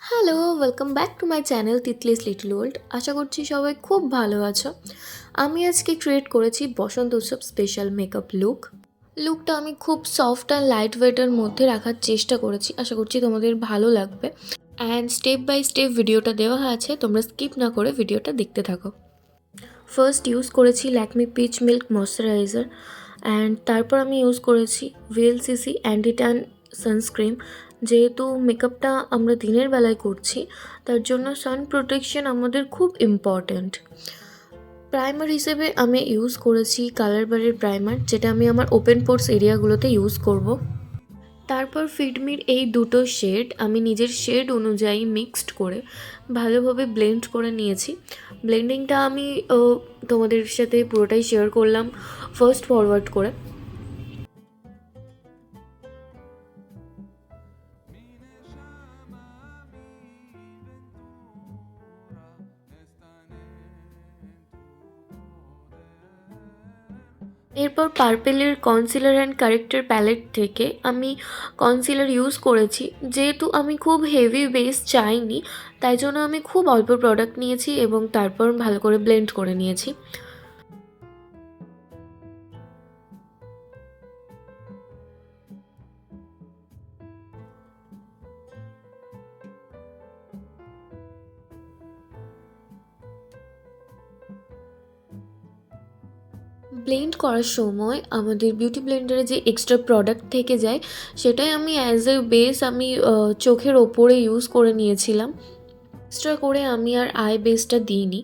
Hello, welcome back to my channel Titli's little world. আশা করছি সবাই খুব ভালো আছো। আমি আজকে ক্রিয়েট করেছি বসন্ত উৎসব স্পেশাল মেকআপ লুকটা আমি খুব সফট অ্যান্ড লাইট ওয়েটের মধ্যে রাখার চেষ্টা করেছি। আশা করছি তোমাদের ভালো লাগবে। অ্যান্ড স্টেপ বাই স্টেপ ভিডিওটা দেওয়া আছে, তোমরা স্কিপ না করে ভিডিওটা দেখতে থাকো। ফার্স্ট ইউজ করেছি Lakme pitch milk moisturiser, and তারপর আমি ইউজ করেছি ভিএলসিসি অ্যান্টি ট্যান সানস্ক্রিন। যেহেতু মেকআপটা আমরা দিনের বেলায় করছি, তার জন্য সান প্রোটেকশন আমাদের খুব ইম্পর্ট্যান্ট। প্রাইমার হিসেবে আমি ইউজ করেছি কালার বারের প্রাইমার, যেটা আমি আমার ওপেন পোর্স এরিয়াগুলোতে ইউজ করব। তারপর ফিটমির এই দুটো শেড আমি নিজের শেড অনুযায়ী মিক্সড করে ভালোভাবে ব্লেন্ড করে নিয়েছি। ব্লেন্ডিংটা আমি তোমাদের সাথে পুরোটাই শেয়ার করলাম ফার্স্ট ফরওয়ার্ড করে। এরপর পার্পেলের কনসিলার অ্যান্ড কারেক্টার প্যালেট থেকে আমি কনসিলার ইউজ করেছি। যেহেতু আমি খুব হেভি বেস চাইনি, তাই জন্য আমি খুব অল্প প্রোডাক্ট নিয়েছি এবং তারপর ভালো করে ব্লেন্ড করে নিয়েছি। ব্লেন্ড করার সময় আমাদের বিউটি ব্লেন্ডারে যে এক্সট্রা প্রোডাক্ট থেকে যায়, সেটাই আমি অ্যাজ এ বেস আমি চোখের ওপরে ইউজ করে নিয়েছিলাম। এক্সট্রা করে আমি আর আই বেসটা দিইনি।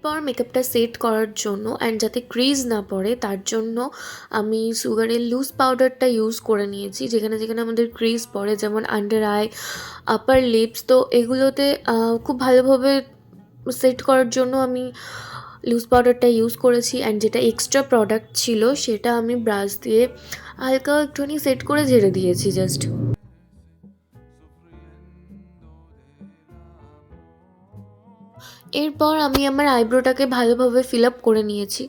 এরপর মেকআপটা সেট করার জন্য অ্যান্ড যাতে ক্রিজ না পড়ে তার জন্য আমি সুগারের লুজ পাউডারটা ইউজ করে নিয়েছি। যেখানে যেখানে আমাদের ক্রিজ পড়ে, যেমন আন্ডার আই, আপার লিপস, তো এগুলোতে খুব ভালোভাবে সেট করার জন্য আমি লুজ পাউডারটা ইউজ করেছি। অ্যান্ড যেটা এক্সট্রা প্রোডাক্ট ছিল সেটা আমি ব্রাশ দিয়ে হালকা একটুখানি সেট করে ঝেড়ে দিয়েছি জাস্ট। এরপর আমি আমার আইব্রোটাকে ভালোভাবে ফিল আপ করে নিয়েছি।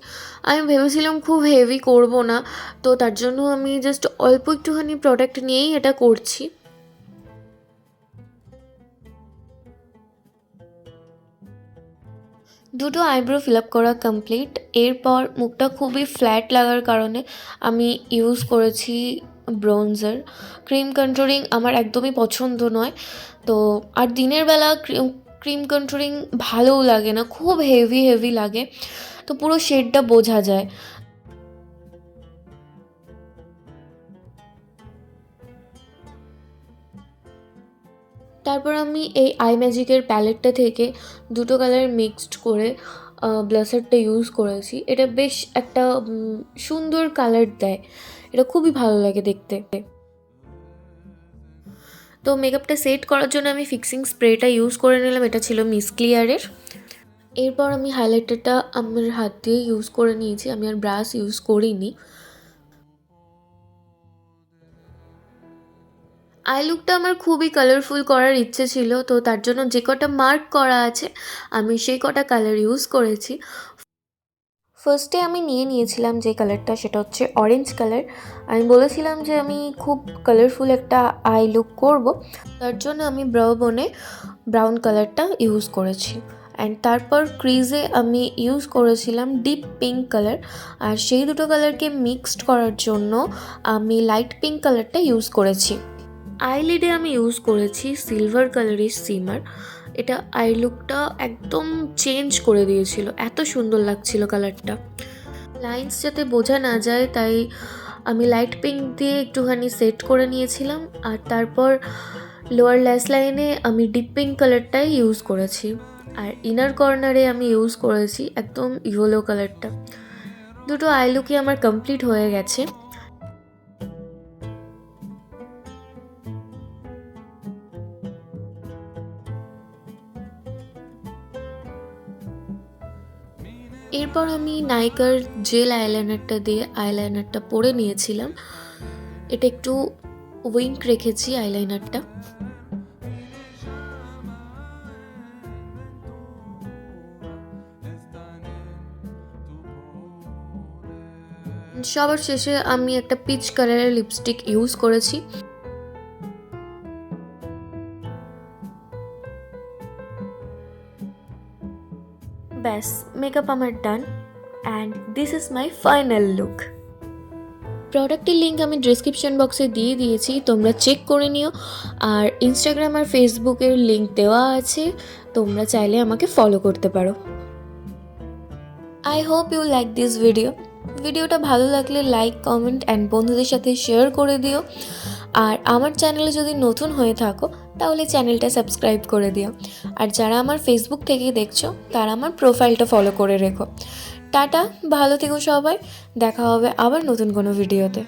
আমি ভেবেছিলাম খুব হেভি করব না, তো তার জন্য আমি জাস্ট অল্প একটুখানি প্রোডাক্ট নিয়েই এটা করছি। দুটো আইব্রো ফিল আপ করা কমপ্লিট। এরপর মুখটা খুবই ফ্ল্যাট লাগার কারণে আমি ইউজ করেছি ব্রোঞ্জার। ক্রিম কন্ট্রোলিং আমার একদমই পছন্দ নয়, তো আর দিনের বেলা ক্রিম কন্ট্রোলিং ভালোও লাগে না, খুব হেভি হেভি লাগে, তো পুরো শেডটা বোঝা যায়। তারপর আমি এই আইম্যাজিকের প্যালেটটা থেকে দুটো কালার মিক্সড করে ব্লাসারটা ইউজ করেছি। এটা বেশ একটা সুন্দর কালার দেয়, এটা খুবই ভালো লাগে দেখতে। তো মেকআপটা সেট করার জন্য আমি ফিক্সিং স্প্রেটা ইউজ করে নিলাম, এটা ছিল মিস ক্লিয়ারের। এরপর আমি হাইলাইটারটা আমার হাত দিয়ে ইউজ করে নিয়েছি, আমি আর ব্রাশ ইউজ করিনি। আই লুকটা আমার খুবই কালারফুল করার ইচ্ছে ছিল, তো তার জন্য যে কটা মার্ক করা আছে আমি সেই কটা কালার ইউজ করেছি। ফার্স্টে আমি নিয়েছিলাম যে কালারটা, সেটা হচ্ছে অরেঞ্জ কালার। আমি বলেছিলাম যে আমি খুব কালারফুল একটা আই লুক করব, তার জন্য আমি ব্রাউ বোনে ব্রাউন কালারটা ইউজ করেছি। অ্যান্ড তারপর ক্রিজে আমি ইউজ করেছিলাম ডিপ পিঙ্ক কালার, আর সেই দুটো কালারকে মিক্সড করার জন্য আমি লাইট পিঙ্ক কালারটা ইউজ করেছি। আইলিডে আমি ইউজ করেছি সিলভার কালারের সিমার। এটা আই লুকটা একদম চেঞ্জ করে দিয়েছিল, এত সুন্দর লাগছিল কালারটা। লাইন্স যাতে বোঝা না যায় তাই আমি লাইট পিঙ্ক দিয়ে একটুখানি সেট করে নিয়েছিলাম, আর তারপর লোয়ার ল্যাশ লাইনে আমি ডিপ পিঙ্ক কালারটাই ইউজ করেছি, আর ইনার কর্নারে আমি ইউজ করেছি একদম ইয়েলো কালারটা। দুটো আই লুকই আমার কমপ্লিট হয়ে গেছে। এরপর আমি নাইকার জেল আইলাইনারটা দিয়ে আইলাইনারটা পরে নিয়েছিলাম। এটা একটু উইঙ্ক রেখেছি আইলাইনারটা। সবার শেষে আমি একটা পিচ কালারের লিপস্টিক ইউজ করেছি। ব্যাস, মেকআপ আমার done and this is my final look. প্রোডাক্টের লিঙ্ক আমি ডেসক্রিপশন বক্সে দিয়ে দিয়েছি, তোমরা চেক করে নিও। আর ইনস্টাগ্রাম আর ফেসবুকের লিঙ্ক দেওয়া আছে, তোমরা চাইলে আমাকে ফলো করতে পারো। I hope you like this ভিডিওটা ভালো লাগলে লাইক, কমেন্ট অ্যান্ড বন্ধুদের সাথে শেয়ার করে দিও। আর আমার চ্যানেলে যদি নতুন হয়ে থাকো তাহলে চ্যানেলটা সাবস্ক্রাইব করে দিও। আর যারা আমার ফেসবুক থেকে দেখছো তারা আমার প্রোফাইলটা ফলো করে রেখো। টাটা, ভালো থেকো সবাই, দেখা হবে আবার নতুন কোনো ভিডিওতে।